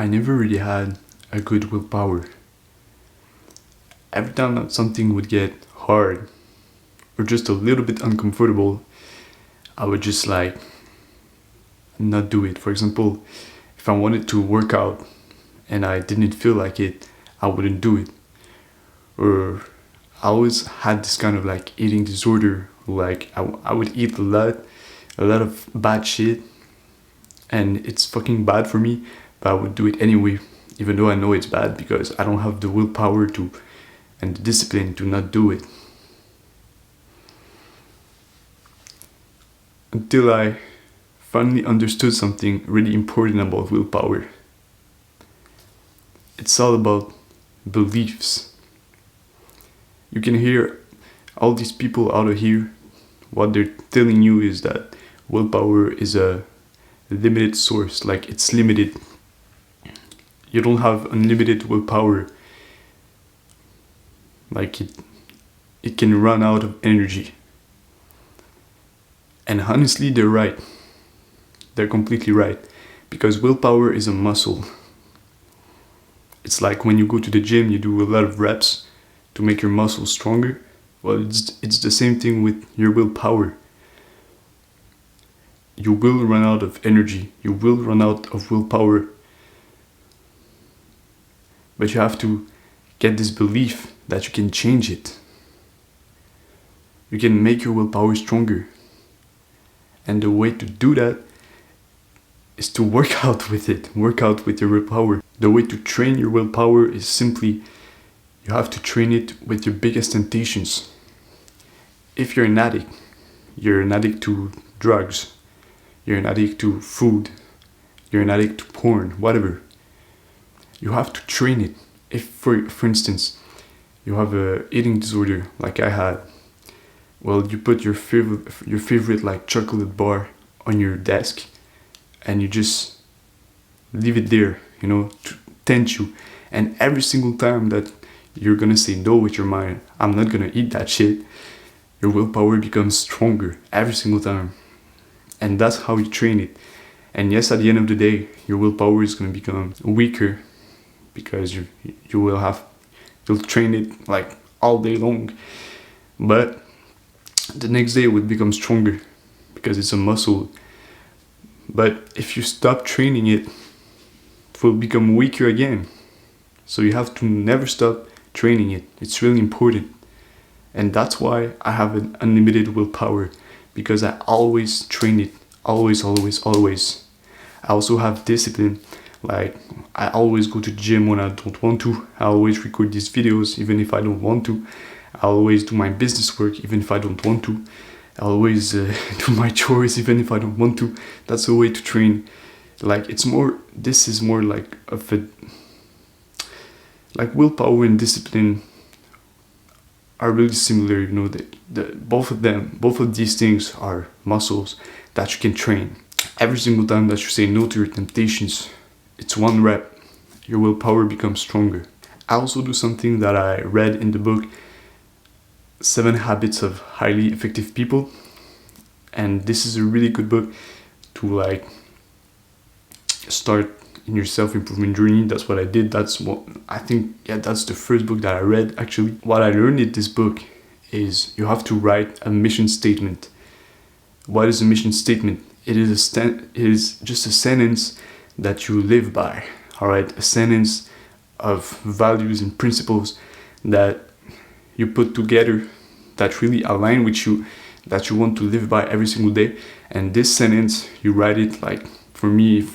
I never really had a good willpower. Every time that something would get hard or just a little bit uncomfortable, I would just like not do it. For example, if I wanted to work out and I didn't feel like it, I wouldn't do it. Or I always had this kind of like eating disorder. Like I would eat a lot of bad shit, and it's fucking bad for me, but I would do it anyway, even though I know it's bad because I don't have the willpower to and the discipline to not do it. Until I finally understood something really important about willpower. It's all about beliefs. You can hear all these people out of here, what they're telling you is that willpower is a limited source, like it's limited. You don't have unlimited willpower. Like it can run out of energy. And honestly, they're right. They're completely right. Because willpower is a muscle. It's like when you go to the gym, you do a lot of reps to make your muscles stronger. Well, it's the same thing with your willpower. You will run out of energy. You will run out of willpower. But you have to get this belief that you can change it. You can make your willpower stronger. And the way to do that is to work out with it. Work out with your willpower. The way to train your willpower is simply you have to train it with your biggest temptations. If you're an addict to drugs, you're an addict to food, you're an addict to porn, whatever. You have to train it. If, for instance, you have a eating disorder like I had, well, you put your favorite like chocolate bar on your desk, and you just leave it there, to tempt you. And every single time that you're gonna say no with your mind, I'm not gonna eat that shit, your willpower becomes stronger every single time. And that's how you train it. And yes, at the end of the day, your willpower is gonna become weaker because you'll train it like all day long. But the next day it will become stronger because it's a muscle. But if you stop training it, it will become weaker again. So you have to never stop training it. It's really important. And that's why I have an unlimited willpower, because I always train it. Always, always, always. I also have discipline. Like, I always go to the gym when I don't want to. I always record these videos even if I don't want to. I always do my business work even if I don't want to. I always do my chores even if I don't want to. That's a way to train. Like, this is more like like willpower and discipline are really similar, both of these things are muscles that you can train. Every single time that you say no to your temptations, it's one rep, your willpower becomes stronger. I also do something that I read in the book, 7 Habits of Highly Effective People. And this is a really good book to like start in your self-improvement journey. That's what I did. That's the first book that I read actually. What I learned in this book is you have to write a mission statement. What is a mission statement? It is just a sentence that you live by. All right, a sentence of values and principles that you put together that really align with you, that you want to live by every single day. And this sentence, you write it, like, for me,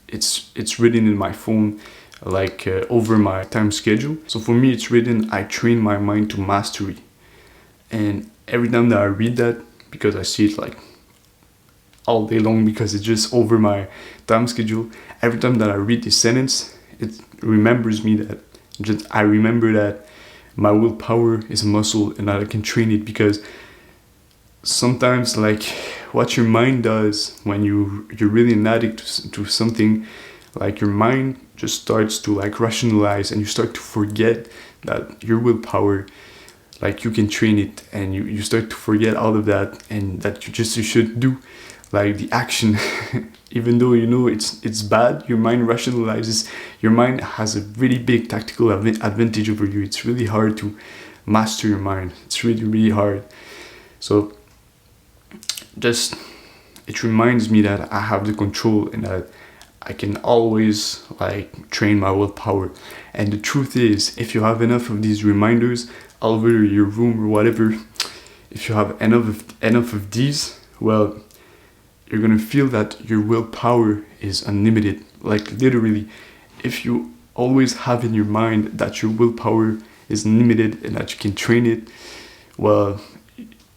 it's written in my phone, like over my time schedule. So for me, it's written, I train my mind to mastery. And every time that I read that, because I see it like all day long, because it's just over my time schedule, every time that I read this sentence, it remembers me that I remember that my willpower is a muscle and that I can train it. Because sometimes, like, what your mind does when you're really an addict to something, like, your mind just starts to like rationalize, and you start to forget that your willpower, like, you can train it, and you start to forget all of that, and that you should do like the action. Even though you know it's bad, your mind rationalizes. Your mind has a really big tactical advantage over you. It's really hard to master your mind. It's really, really hard. So just, it reminds me that I have the control and that I can always like train my willpower. And the truth is, if you have enough of these reminders all over your room or whatever, if you have enough of these, well, you're gonna feel that your willpower is unlimited. Like literally, if you always have in your mind that your willpower is unlimited and that you can train it, well,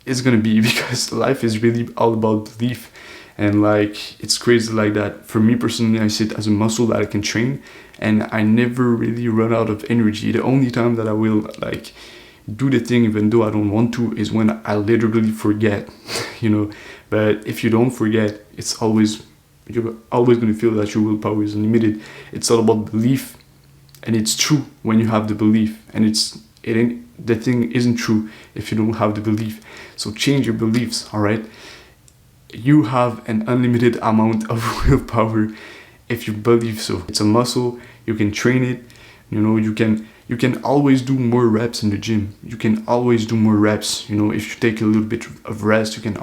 it's gonna be, because life is really all about belief. And like, it's crazy like that. For me personally, I see it as a muscle that I can train, and I never really run out of energy. The only time that I will like do the thing even though I don't want to is when I literally forget. You know. But if you don't forget, you're always going to feel that your willpower is unlimited. It's all about belief, and it's true when you have the belief, and the thing isn't true if you don't have the belief. So change your beliefs, all right? You have an unlimited amount of willpower if you believe so. It's a muscle. You can train it. You know, you can always do more reps in the gym. You can always do more reps. You know, if you take a little bit of rest, you can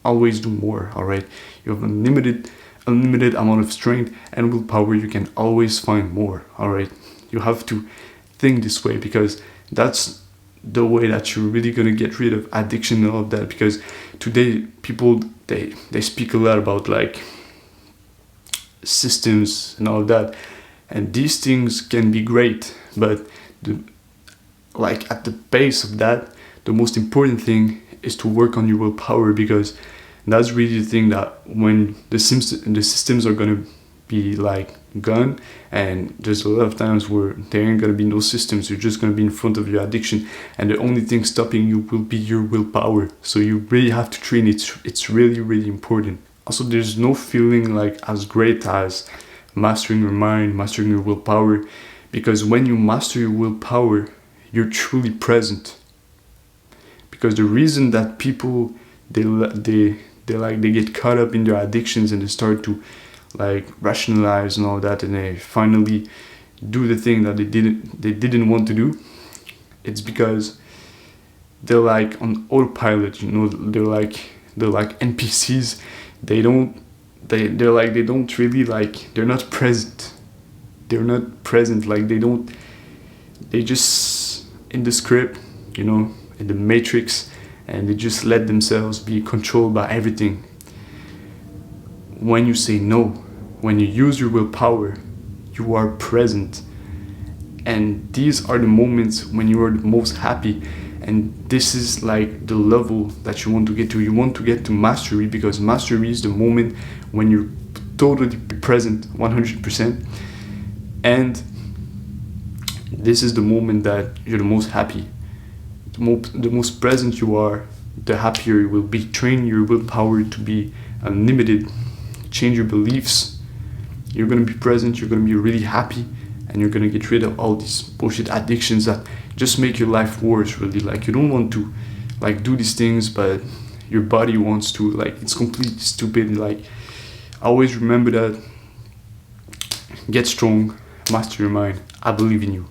always do more. All right, you have unlimited amount of strength and willpower. You can always find more. All right, you have to think this way, because that's the way that you're really gonna get rid of addiction and all of that. Because today people they speak a lot about like systems and all of that, and these things can be great, but at the base of that, the most important thing is to work on your willpower, because that's really the thing that when the systems are gonna be like gone, and there's a lot of times where there ain't gonna be no systems, you're just gonna be in front of your addiction, and the only thing stopping you will be your willpower. So you really have to train it. It's really, really important. Also, there's no feeling like as great as mastering your mind, mastering your willpower, because when you master your willpower, you're truly present. Because the reason that people they get caught up in their addictions and they start to like rationalize and all that, and they finally do the thing that they didn't want to do, it's because they're like on autopilot. You know, they're like NPCs. They're not present. They're not present. Like they just in the script, you know, in the matrix, and they just let themselves be controlled by everything. When you say no, when you use your willpower, you are present. And these are the moments when you are the most happy. And this is like the level that you want to get to. You want to get to mastery, because mastery is the moment when you're totally present 100%. And this is the moment that you're the most happy. The most present you are, the happier you will be. Train your willpower to be unlimited. Change your beliefs. You're going to be present, you're going to be really happy, and you're going to get rid of all these bullshit addictions that just make your life worse, really. Like, you don't want to like do these things, but your body wants to. Like, it's completely stupid. Like, always remember that. Get strong, master your mind. I believe in you.